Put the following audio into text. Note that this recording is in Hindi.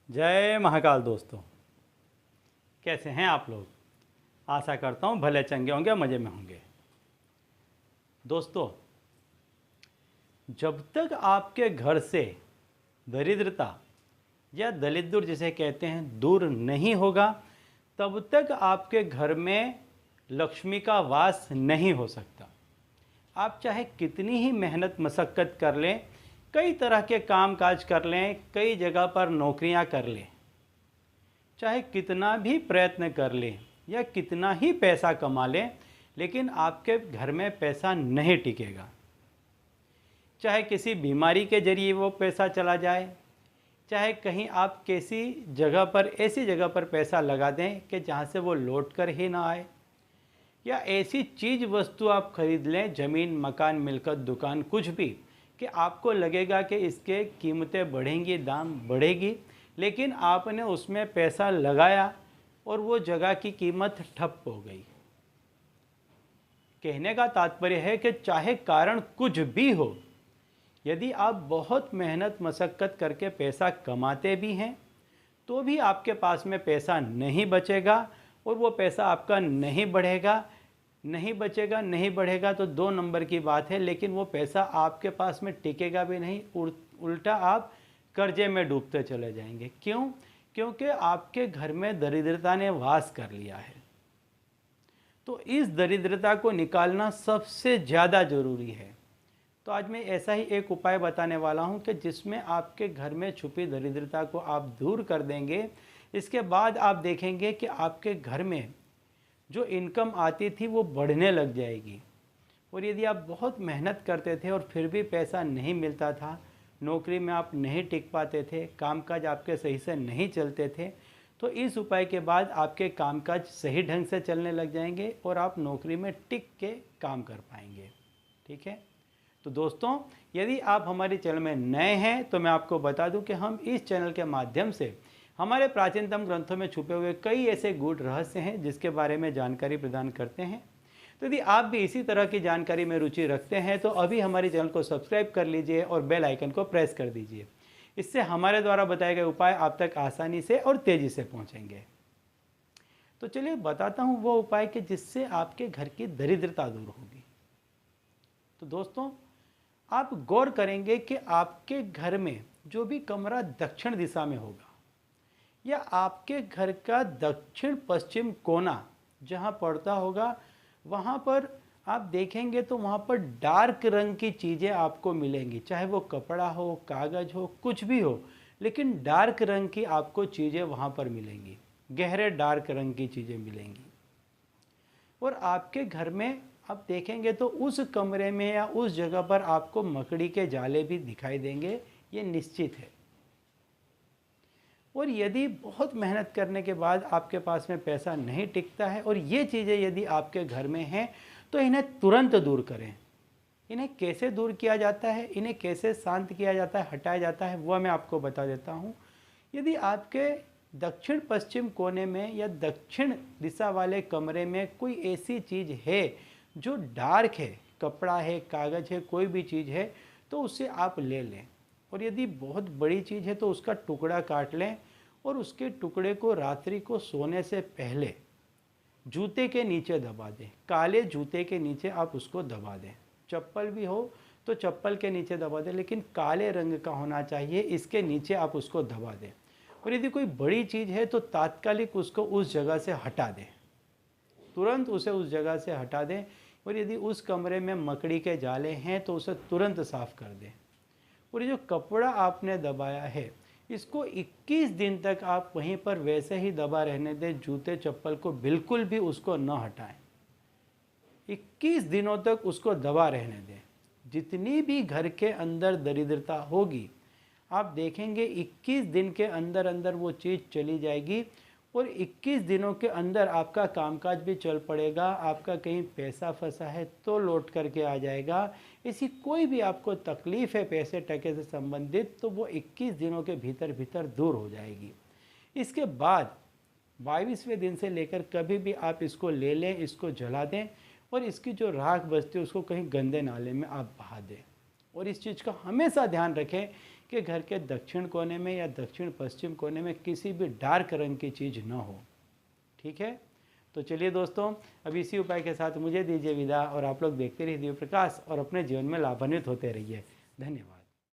जय महाकाल दोस्तों, कैसे हैं आप लोग। आशा करता हूँ भले चंगे होंगे, मज़े में होंगे। दोस्तों, जब तक आपके घर से दरिद्रता या दलिद्र जिसे कहते हैं दूर नहीं होगा, तब तक आपके घर में लक्ष्मी का वास नहीं हो सकता। आप चाहे कितनी ही मेहनत मशक्क़त कर लें, कई तरह के काम काज कर लें, कई जगह पर नौकरियां कर लें, चाहे कितना भी प्रयत्न कर लें या कितना ही पैसा कमा लें, लेकिन आपके घर में पैसा नहीं टिकेगा। चाहे किसी बीमारी के जरिए वो पैसा चला जाए, चाहे कहीं आप किसी जगह पर ऐसी जगह पर पैसा लगा दें कि जहाँ से वो लौट कर ही ना आए, या ऐसी चीज़ वस्तु आप खरीद लें, ज़मीन मकान मिलकत दुकान कुछ भी, कि आपको लगेगा कि इसके कीमतें बढ़ेंगी, दाम बढ़ेगी, लेकिन आपने उसमें पैसा लगाया और वो जगह की कीमत ठप हो गई। कहने का तात्पर्य है कि चाहे कारण कुछ भी हो, यदि आप बहुत मेहनत मशक्क़त करके पैसा कमाते भी हैं तो भी आपके पास में पैसा नहीं बचेगा, और वो पैसा आपका नहीं बढ़ेगा। नहीं बचेगा, नहीं बढ़ेगा तो दो नंबर की बात है, लेकिन वो पैसा आपके पास में टिकेगा भी नहीं, उल्टा आप कर्जे में डूबते चले जाएंगे। क्यों? क्योंकि आपके घर में दरिद्रता ने वास कर लिया है। तो इस दरिद्रता को निकालना सबसे ज़्यादा ज़रूरी है। तो आज मैं ऐसा ही एक उपाय बताने वाला हूं कि जिसमें आपके घर में छुपी दरिद्रता को आप दूर कर देंगे। इसके बाद आप देखेंगे कि आपके घर में जो इनकम आती थी वो बढ़ने लग जाएगी। और यदि आप बहुत मेहनत करते थे और फिर भी पैसा नहीं मिलता था, नौकरी में आप नहीं टिक पाते थे, कामकाज आपके सही से नहीं चलते थे, तो इस उपाय के बाद आपके कामकाज सही ढंग से चलने लग जाएंगे और आप नौकरी में टिक के काम कर पाएंगे। ठीक है। तो दोस्तों, यदि आप हमारे चैनल में नए हैं तो मैं आपको बता दूं कि हम इस चैनल के माध्यम से हमारे प्राचीनतम ग्रंथों में छुपे हुए कई ऐसे गूढ़ रहस्य हैं जिसके बारे में जानकारी प्रदान करते हैं। तो यदि आप भी इसी तरह की जानकारी में रुचि रखते हैं तो अभी हमारे चैनल को सब्सक्राइब कर लीजिए और बेल आइकन को प्रेस कर दीजिए। इससे हमारे द्वारा बताए गए उपाय आप तक आसानी से और तेज़ी से पहुँचेंगे। तो चलिए बताता हूँ वो उपाय कि जिससे आपके घर की दरिद्रता दूर होगी। तो दोस्तों, आप गौर करेंगे कि आपके घर में जो भी कमरा दक्षिण दिशा में होगा, या आपके घर का दक्षिण पश्चिम कोना जहाँ पड़ता होगा, वहाँ पर आप देखेंगे तो वहाँ पर डार्क रंग की चीज़ें आपको मिलेंगी। चाहे वो कपड़ा हो, कागज़ हो, कुछ भी हो, लेकिन डार्क रंग की आपको चीज़ें वहाँ पर मिलेंगी, गहरे डार्क रंग की चीज़ें मिलेंगी। और आपके घर में आप देखेंगे तो उस कमरे में या उस जगह पर आपको मकड़ी के जाले भी दिखाई देंगे, ये निश्चित है। और यदि बहुत मेहनत करने के बाद आपके पास में पैसा नहीं टिकता है और ये चीज़ें यदि आपके घर में हैं, तो इन्हें तुरंत दूर करें। इन्हें कैसे दूर किया जाता है, इन्हें कैसे शांत किया जाता है, हटाया जाता है, वह मैं आपको बता देता हूँ। यदि आपके दक्षिण पश्चिम कोने में या दक्षिण दिशा वाले कमरे में कोई ऐसी चीज़ है जो डार्क है, कपड़ा है, कागज़ है, कोई भी चीज़ है, तो उसे आप ले लें। और यदि बहुत बड़ी चीज़ है तो उसका टुकड़ा काट लें और उसके टुकड़े को रात्रि को सोने से पहले जूते के नीचे दबा दें। काले जूते के नीचे आप उसको दबा दें। चप्पल भी हो तो चप्पल के नीचे दबा दें, लेकिन काले रंग का होना चाहिए, इसके नीचे आप उसको दबा दें। और यदि कोई बड़ी चीज़ है तो तात्कालिक उसको उस जगह से हटा दें, तुरंत उसे उस जगह से हटा दें। और यदि उस कमरे में मकड़ी के जाले हैं तो उसे तुरंत साफ़ कर दें। और ये जो कपड़ा आपने दबाया है, इसको 21 दिन तक आप वहीं पर वैसे ही दबा रहने दें, जूते चप्पल को बिल्कुल भी उसको न हटाएं। 21 दिनों तक उसको दबा रहने दें। जितनी भी घर के अंदर दरिद्रता होगी, आप देखेंगे 21 दिन के अंदर अंदर वो चीज़ चली जाएगी और 21 दिनों के अंदर आपका कामकाज भी चल पड़ेगा। आपका कहीं पैसा फंसा है तो लौट करके आ जाएगा। ऐसी कोई भी आपको तकलीफ़ है पैसे टके से संबंधित, तो वो 21 दिनों के भीतर भीतर दूर हो जाएगी। इसके बाद 22वें दिन से लेकर कभी भी आप इसको ले लें, इसको जला दें और इसकी जो राख बचती है उसको कहीं गंदे नाले में आप बहा दें। और इस चीज़ का हमेशा ध्यान रखें कि घर के दक्षिण कोने में या दक्षिण पश्चिम कोने में किसी भी डार्क रंग की चीज़ न हो। ठीक है, तो चलिए दोस्तों, अब इसी उपाय के साथ मुझे दीजिए विदा और आप लोग देखते रहिए दिव्य प्रकाश और अपने जीवन में लाभान्वित होते रहिए। धन्यवाद।